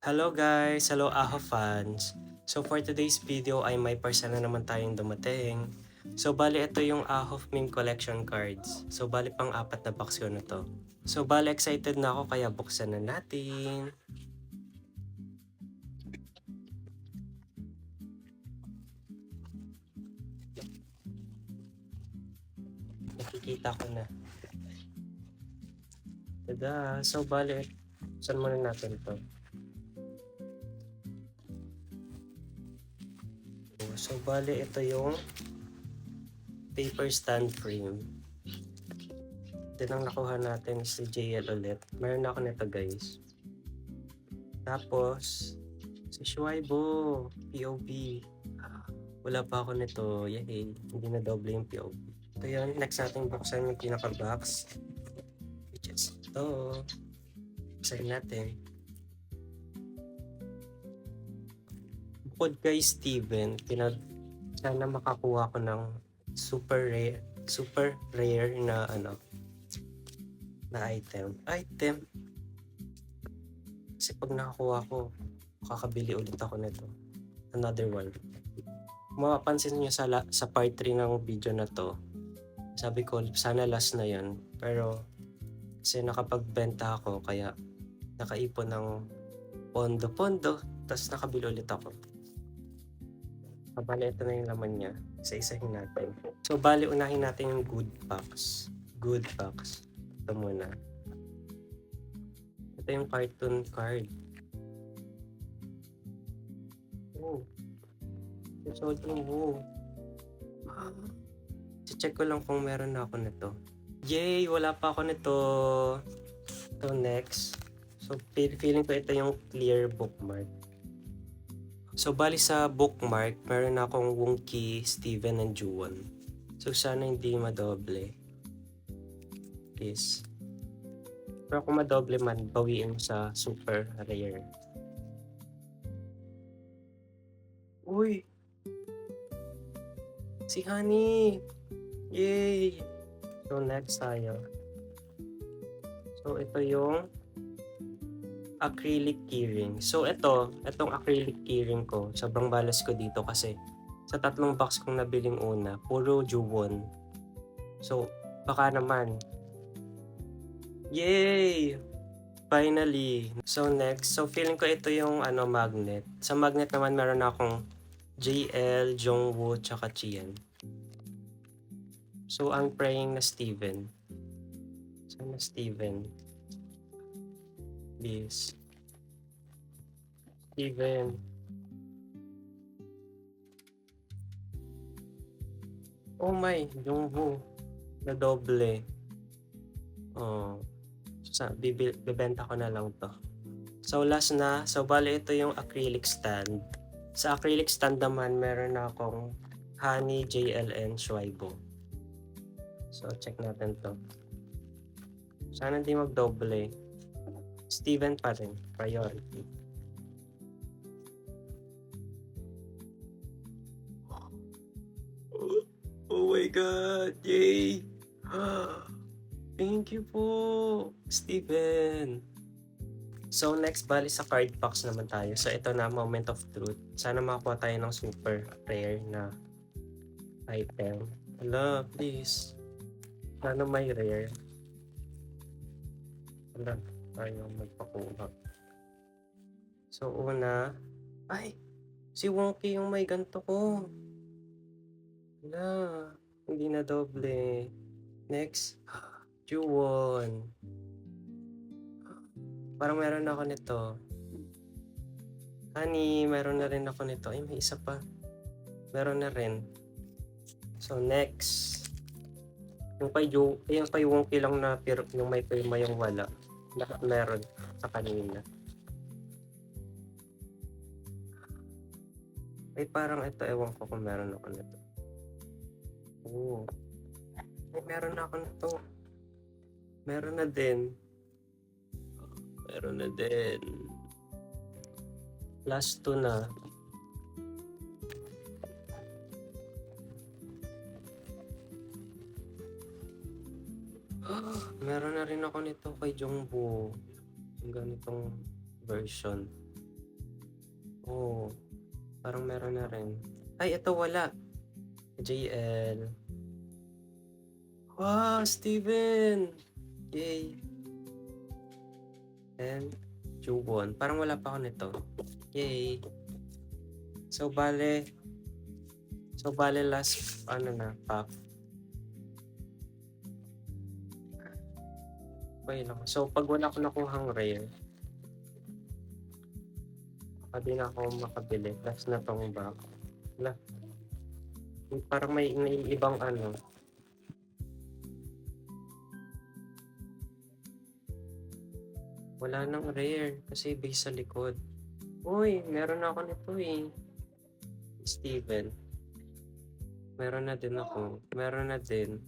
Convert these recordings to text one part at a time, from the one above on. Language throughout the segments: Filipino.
Hello guys! Hello AHO fans! So for today's video ay may parcel na naman tayong dumating. So bali ito yung AHO meme collection cards. So bali pang apat na box ko na to. So bali excited na ako kaya buksan na natin. Nakikita ko na. Tada! So bali, saan muna natin to? So bali ito yung paper stand frame. Then ang nakuha natin si JL ulit. Meron na ako nito guys. Tapos, si Shuaibo, POV. Wala pa ako nito. Yay, hindi na doble yung POV. Ito yun, next natin buksan yung pinaka-box. Which is ito. Buksan natin. Bukod kay Steven, sana makakuha ko ng super rare na na item. Kasi pag nakakuha ko, kakabili ulit ako nito. Another one. Mapapansin nyo sa part 3 ng video na to, sabi ko sana last na yun. Pero kasi nakapagbenta ako kaya nakaipon ng pondo-pondo, tapos nakabili ulit ako. Bali, ito na yung laman niya. Isa-isahin natin. So bali, unahin natin yung good box. Good box. Ito muna. Ito yung cartoon card. Oh. So, oh. Check ko lang kung meron na ako nito. Yay! Wala pa ako nito. So, next. So, feeling ko ito yung clear bookmark. So, bali sa bookmark, meron na akong Wonky, Steven, and Juwon. So, sana hindi madoble. Please. Pero kung madoble man, bawiin mo sa super rare. Uy! Si Honey! Yay! So, next tayo. So, ito yung acrylic keyring. So, itong acrylic keyring ko, sobrang balas ko dito kasi sa tatlong box kong nabiling una, puro Juwon. So, baka naman. Yay! Finally! So, next. So, feeling ko ito yung magnet. Sa magnet naman, meron akong JL, Jongwoo, tsaka Chien. So, ang praying na Steven. Sana Steven. Please. Steven. Oh my, Jongwoo. Na doble. Oh. Bibenta ko na lang to. So, last na. So, bali ito yung acrylic stand. Sa acrylic stand naman, meron na akong Honey, JLN, Shuaibo. So, check natin to. Sana hindi magdoble. Steven pa rin. Priority. Oh my God! Yay! Thank you po, Steven! So, next, bali sa card box naman tayo. So, ito na, moment of truth. Sana makakuha tayo ng super rare na item. Hala, please. Sana may rare. Hala, tayo magpakuha. So, una, ay! Si Wonky yung may ganito ko. Hala, hindi na doble. Next, Juwon. Parang meron na ako nito. Honey, meron na rin ako nito. Ay, may isa pa. Meron na rin. So, next. Yung kay Wonky lang na pero yung may pirma yung wala. Meron sa kanina. Ay, parang ito. Ewan ko kung meron ako nito. Oo. Ay, meron na ako nito. Meron na din. Meron na din. Last 2 na. Meron na rin ako nito kay Jongwoo. Yung ganitong version. Oo, parang meron na rin. Ay, ito wala. JL. Wow, Steven! Yay! And Jubon. Parang wala pa ako nito. Yay! So, bale last, ano na, pack. Okay lang. So, pag wala ko nakuhang rare, baka di na ako makabili. Last na tong back. Wala. Parang may ibang ano. Wala nang rare kasi base sa likod. Uy, meron ako nito eh. Steven. Meron na din ako. Meron na din.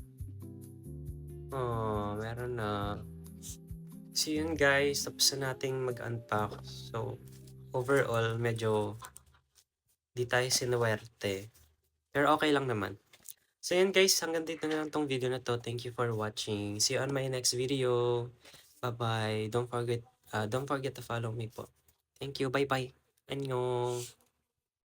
Oh, meron na. So yun guys, tapos na nating mag-unpack. So, overall, medyo di tayo sinuwerte. Pero okay lang naman. So yun guys, hanggang dito na lang tong video na to. Thank you for watching. See you on my next video. Bye-bye. Don't forget to follow me po. Thank you. Bye-bye. Annyeong.